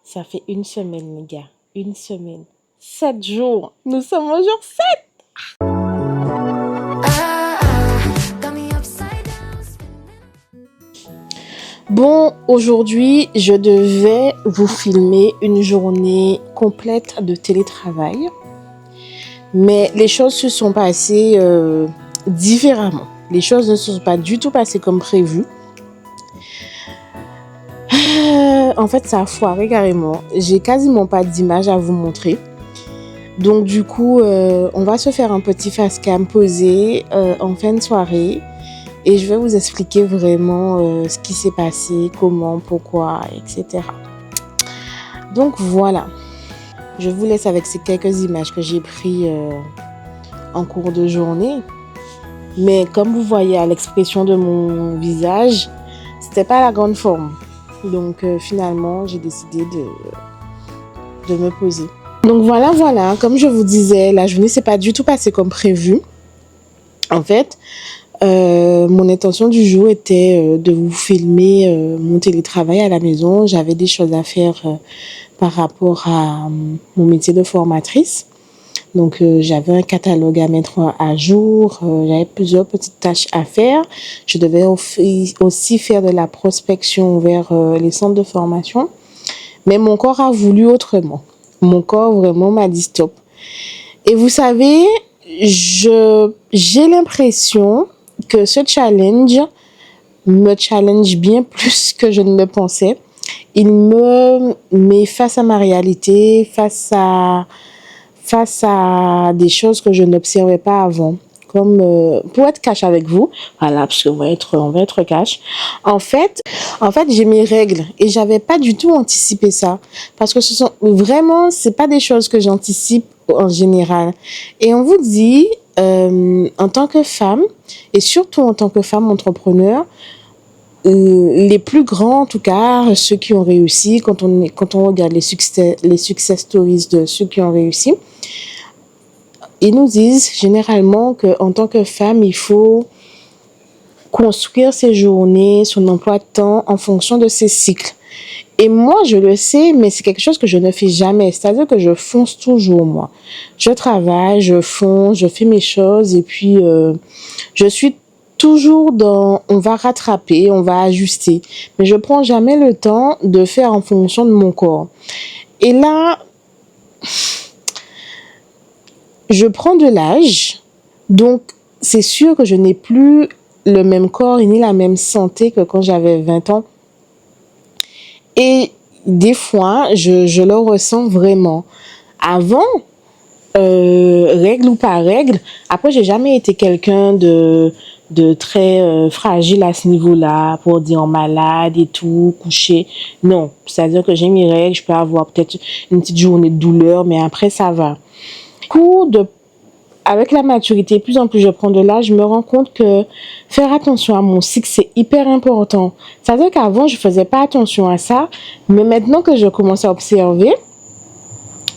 Ça fait une semaine, les gars. Une semaine. 7 jours. Nous sommes au jour 7. Bon, aujourd'hui, je devais vous filmer une journée complète de télétravail. Mais les choses se sont passées différemment. Les choses ne se sont pas du tout passées comme prévu. En fait, ça a foiré carrément. J'ai quasiment pas d'image à vous montrer. Donc du coup, on va se faire un petit face cam posé en fin de soirée. Et je vais vous expliquer vraiment ce qui s'est passé, comment, pourquoi, etc. Donc voilà. Je vous laisse avec ces quelques images que j'ai prises en cours de journée. Mais comme vous voyez à l'expression de mon visage, c'était pas la grande forme. Donc finalement, j'ai décidé de me poser. Donc voilà, comme je vous disais, la journée s'est pas du tout passée comme prévu. En fait, mon intention du jour était de vous filmer mon télétravail à la maison. J'avais des choses à faire par rapport à mon métier de formatrice. Donc j'avais un catalogue à mettre à jour, j'avais plusieurs petites tâches à faire. Je devais aussi faire de la prospection vers les centres de formation. Mais mon corps a voulu autrement. Mon corps vraiment m'a dit stop. Et vous savez, j'ai l'impression que ce challenge me challenge bien plus que je ne le pensais. Il me met face à ma réalité, face à des choses que je n'observais pas avant. Comme pour être cash avec vous, voilà, parce qu'on va être cash. En fait, j'ai mes règles et j'avais pas du tout anticipé ça, parce que c'est pas des choses que j'anticipe en général. Et on vous dit, en tant que femme et surtout en tant que femme entrepreneur, les plus grands, en tout cas, ceux qui ont réussi, quand on regarde les success stories de ceux qui ont réussi, ils nous disent généralement qu'en tant que femme, il faut construire ses journées, son emploi de temps en fonction de ses cycles. Et moi, je le sais, mais c'est quelque chose que je ne fais jamais. C'est-à-dire que je fonce toujours, moi. Je travaille, je fonce, je fais mes choses et puis je suis toujours dans on va rattraper, on va ajuster. Mais je prends jamais le temps de faire en fonction de mon corps. Et là, je prends de l'âge, donc c'est sûr que je n'ai plus le même corps ni la même santé que quand j'avais 20 ans. Et des fois, je le ressens vraiment. Avant, règle ou pas règle, après, j'ai jamais été quelqu'un de très fragile à ce niveau-là, pour dire malade et tout, couché. Non, c'est-à-dire que j'ai mes règles, je peux avoir peut-être une petite journée de douleur, mais après, ça va. Avec la maturité, plus en plus je prends de l'âge, je me rends compte que faire attention à mon cycle, c'est hyper important. C'est-à-dire qu'avant, je faisais pas attention à ça, mais maintenant que je commence à observer,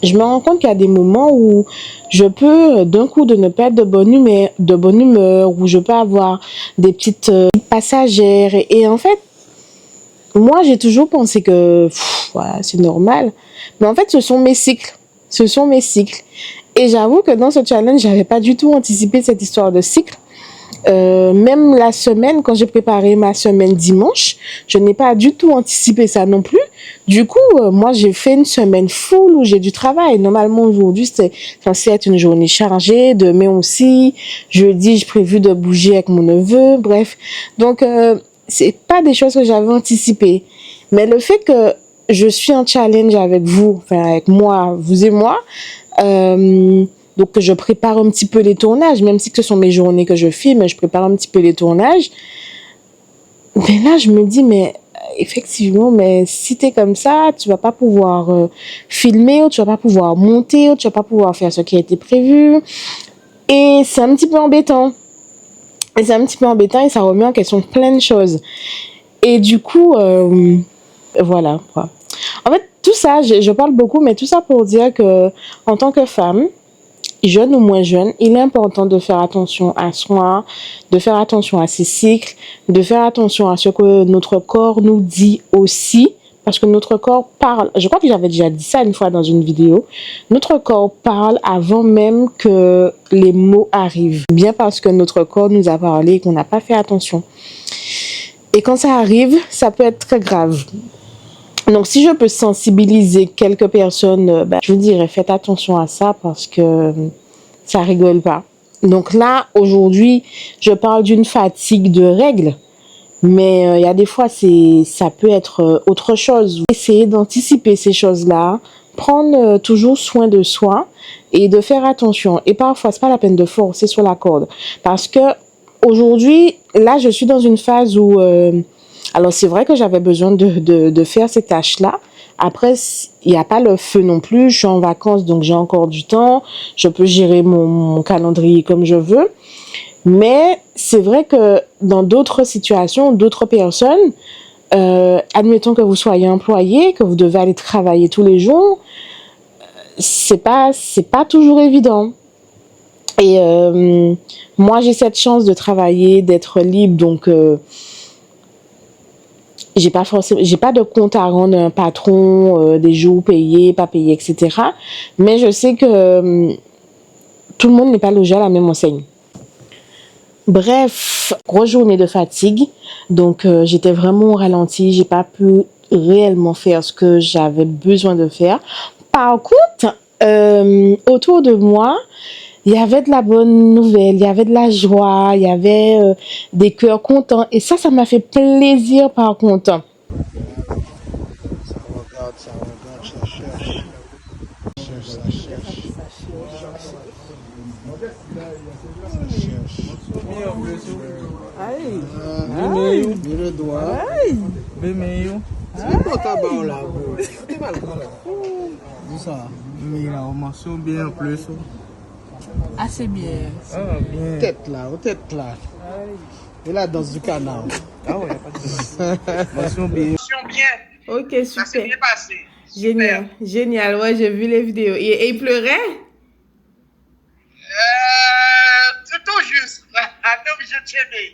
je me rends compte qu'il y a des moments où je peux d'un coup de ne pas être de bonne humeur, où je peux avoir des petites passagères. Et en fait, moi, j'ai toujours pensé que voilà, c'est normal. Mais en fait, ce sont mes cycles. Ce sont mes cycles. Et j'avoue que dans ce challenge, j'avais pas du tout anticipé cette histoire de cycle. Même la semaine, quand j'ai préparé ma semaine dimanche, je n'ai pas du tout anticipé ça non plus. Du coup, moi, j'ai fait une semaine full où j'ai du travail. Normalement, aujourd'hui, c'est censé être une journée chargée. Demain aussi, jeudi, j'ai prévu de bouger avec mon neveu. Bref, donc c'est pas des choses que j'avais anticipées. Mais le fait que je suis en challenge avec vous, enfin avec moi, vous et moi, donc je prépare un petit peu les tournages, même si ce sont mes journées que je filme, je prépare un petit peu les tournages. Mais là, je me dis, mais effectivement, mais si t'es comme ça, tu vas pas pouvoir filmer, ou tu vas pas pouvoir monter, ou tu vas pas pouvoir faire ce qui a été prévu. Et c'est un petit peu embêtant. Et ça remet en question plein de choses. Et du coup, voilà, quoi. En fait, tout ça, je parle beaucoup, mais tout ça pour dire que, en tant que femme, jeune ou moins jeune, il est important de faire attention à soi, de faire attention à ses cycles, de faire attention à ce que notre corps nous dit aussi, Parce que notre corps parle. Je crois que j'avais déjà dit ça une fois dans une vidéo. Notre corps parle avant même que les mots arrivent. Bien parce que notre corps nous a parlé et qu'on n'a pas fait attention. Et quand ça arrive, ça peut être très grave. Donc, si je peux sensibiliser quelques personnes, je vous dirais, faites attention à ça parce que ça rigole pas. Donc là, aujourd'hui, je parle d'une fatigue de règles. Mais il y a des fois, ça peut être autre chose. Essayer d'anticiper ces choses-là, prendre toujours soin de soi et de faire attention. Et parfois, c'est pas la peine de forcer sur la corde. Parce que aujourd'hui, là, je suis dans une phase où... alors, c'est vrai que j'avais besoin de faire ces tâches-là. Après, il n'y a pas le feu non plus. Je suis en vacances, donc j'ai encore du temps. Je peux gérer mon calendrier comme je veux. Mais c'est vrai que dans d'autres situations, d'autres personnes, admettons que vous soyez employé, que vous devez aller travailler tous les jours, c'est pas toujours évident. Et moi, j'ai cette chance de travailler, d'être libre, donc j'ai pas de compte à rendre un patron, des jours payés, pas payés, etc. Mais je sais que tout le monde n'est pas logé à la même enseigne. Bref, grosse journée de fatigue, donc j'étais vraiment au ralenti, j'ai pas pu réellement faire ce que j'avais besoin de faire. Par contre, autour de moi, il y avait de la bonne nouvelle, il y avait de la joie, il y avait des cœurs contents, et ça m'a fait plaisir par contre. Ça regarde, ça cherche. Ça cherche. Aïe, Le doigt. aïe, bemeio. C'est quoi ta barre là, bro? T'es mal. Dis ça. Mais la formation bien en plus. Assez bien. Ah, bien. Tête là. Et la danse du canard. Ah ouais, pas de formation bien. Ok, super. Ça s'est bien passé. Génial, génial. Ouais, j'ai vu les vidéos. Et il pleurait? Tout juste. Non, je t'aimais.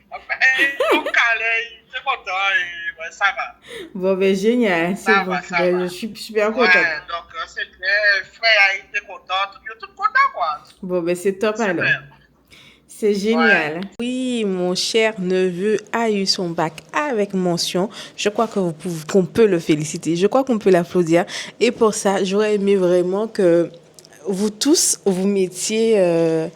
Enfin, c'est content et ouais, ça va. Bon, ben génial. C'est Ça bon. va, ça Ben, va. je suis super Ouais, contente. donc c'est bien. Frère a été content. Tout content, quoi. Bon, ben c'est top Super. alors. C'est génial. Oui, mon cher neveu a eu son bac avec mention. Je crois qu'on peut le féliciter. Je crois qu'on peut l'applaudir. Et pour ça, j'aurais aimé vraiment que vous tous, vous mettiez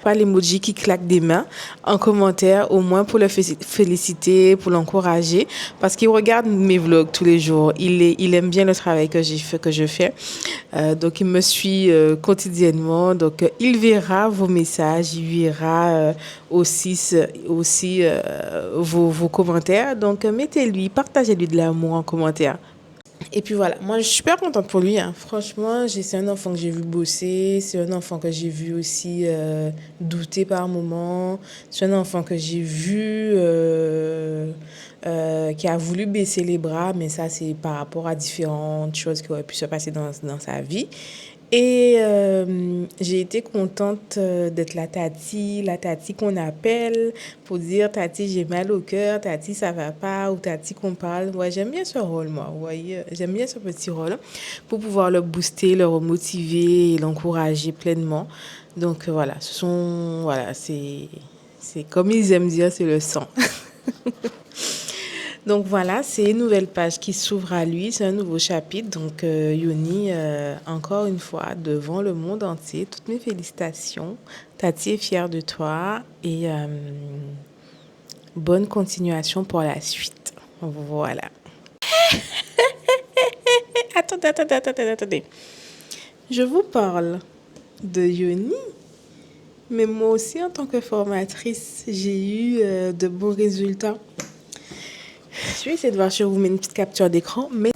pas l'emoji qui claque des mains en commentaire, au moins pour le féliciter, pour l'encourager, parce qu'il regarde mes vlogs tous les jours. Il aime bien le travail que je fais. Donc, il me suit quotidiennement. Donc, il verra vos messages, il verra aussi vos commentaires. Donc, mettez-lui, partagez-lui de l'amour en commentaire. Et puis voilà, moi je suis super contente pour lui, hein. Franchement, c'est un enfant que j'ai vu bosser, c'est un enfant que j'ai vu aussi douter par moments, c'est un enfant que j'ai vu qui a voulu baisser les bras, mais ça c'est par rapport à différentes choses qui auraient pu se passer dans sa vie. Et j'ai été contente d'être la tati qu'on appelle pour dire tati j'ai mal au cœur, tati ça va pas, ou tati qu'on parle. Ouais, j'aime bien ce rôle, moi, vous voyez, j'aime bien ce petit rôle pour pouvoir le booster, le remotiver et l'encourager pleinement. Donc voilà, c'est comme ils aiment dire, c'est le sang. Donc voilà, c'est une nouvelle page qui s'ouvre à lui, c'est un nouveau chapitre. Donc Yoni, encore une fois, devant le monde entier, toutes mes félicitations. Tati est fière de toi et bonne continuation pour la suite. Voilà. Attendez. Je vous parle de Yoni, mais moi aussi en tant que formatrice, j'ai eu de bons résultats. Je vais essayer de voir si je vous mets une petite capture d'écran, mais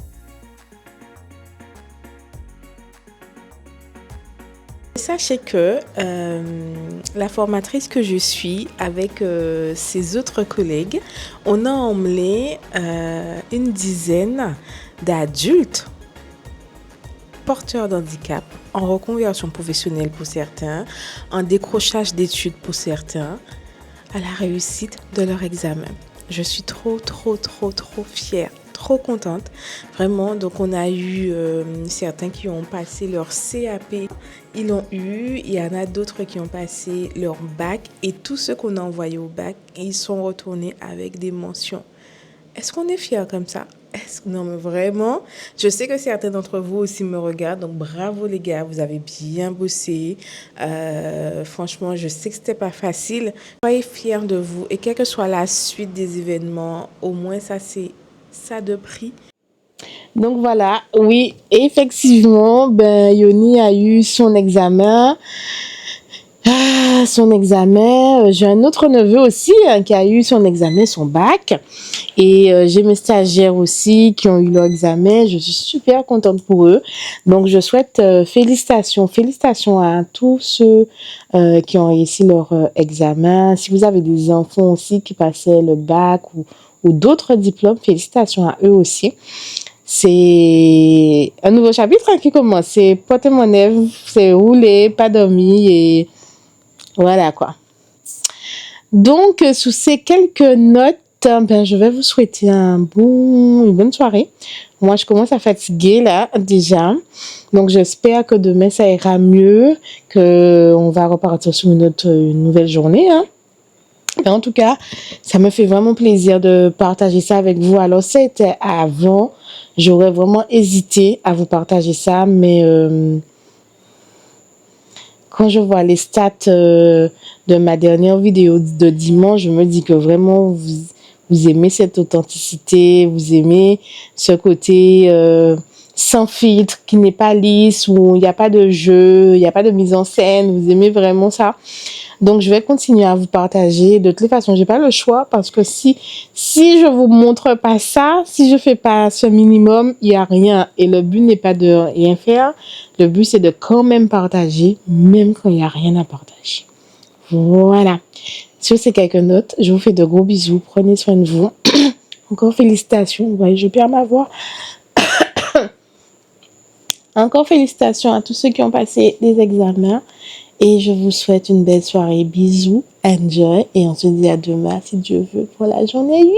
sachez que la formatrice que je suis avec ses autres collègues, on a emmené une dizaine d'adultes porteurs d'handicap en reconversion professionnelle pour certains, en décrochage d'études pour certains, à la réussite de leur examen. Je suis trop fière trop contente, vraiment. Donc on a eu certains qui ont passé leur CAP, ils l'ont eu. Il y en a d'autres qui ont passé leur bac et tous ceux qu'on a envoyés au bac, ils sont retournés avec des mentions. Est-ce qu'on est fiers comme ça? Non, mais vraiment, je sais que certains d'entre vous aussi me regardent, donc bravo les gars, vous avez bien bossé. Franchement, je sais que c'était pas facile. Soyez fiers de vous et quelle que soit la suite des événements, au moins ça c'est ça de prix. Donc voilà, oui, effectivement, ben Yoni a eu son examen. J'ai un autre neveu aussi qui a eu son examen, son bac. Et j'ai mes stagiaires aussi qui ont eu leur examen. Je suis super contente pour eux. Donc, je souhaite félicitations à tous ceux qui ont réussi leur examen. Si vous avez des enfants aussi qui passaient le bac ou d'autres diplômes, félicitations à eux aussi. C'est un nouveau chapitre qui commence. C'est porter mon œuvre, c'est rouler, pas dormir et voilà quoi. Donc, sous ces quelques notes, ben, je vais vous souhaiter une bonne soirée. Moi, je commence à fatiguer là déjà. Donc, j'espère que demain, ça ira mieux, qu'on va repartir sur une nouvelle journée. Hein. Mais en tout cas, ça me fait vraiment plaisir de partager ça avec vous. Alors, c'était avant. J'aurais vraiment hésité à vous partager ça, mais quand je vois les stats de ma dernière vidéo de dimanche, je me dis que vraiment, vous aimez cette authenticité, vous aimez ce côté sans filtre, qui n'est pas lisse, où il n'y a pas de jeu, il n'y a pas de mise en scène, vous aimez vraiment ça. Donc, je vais continuer à vous partager. De toute façon, j'ai pas le choix parce que si je vous montre pas ça, si je fais pas ce minimum, il y a rien. Et le but n'est pas de rien faire. Le but, c'est de quand même partager, même quand il y a rien à partager. Voilà. Sur ces quelques notes, je vous fais de gros bisous. Prenez soin de vous. Encore félicitations. Vous voyez, je perds ma voix. Encore félicitations à tous ceux qui ont passé les examens. Et je vous souhaite une belle soirée. Bisous, enjoy. Et on se dit à demain, si Dieu veut, pour la journée 8.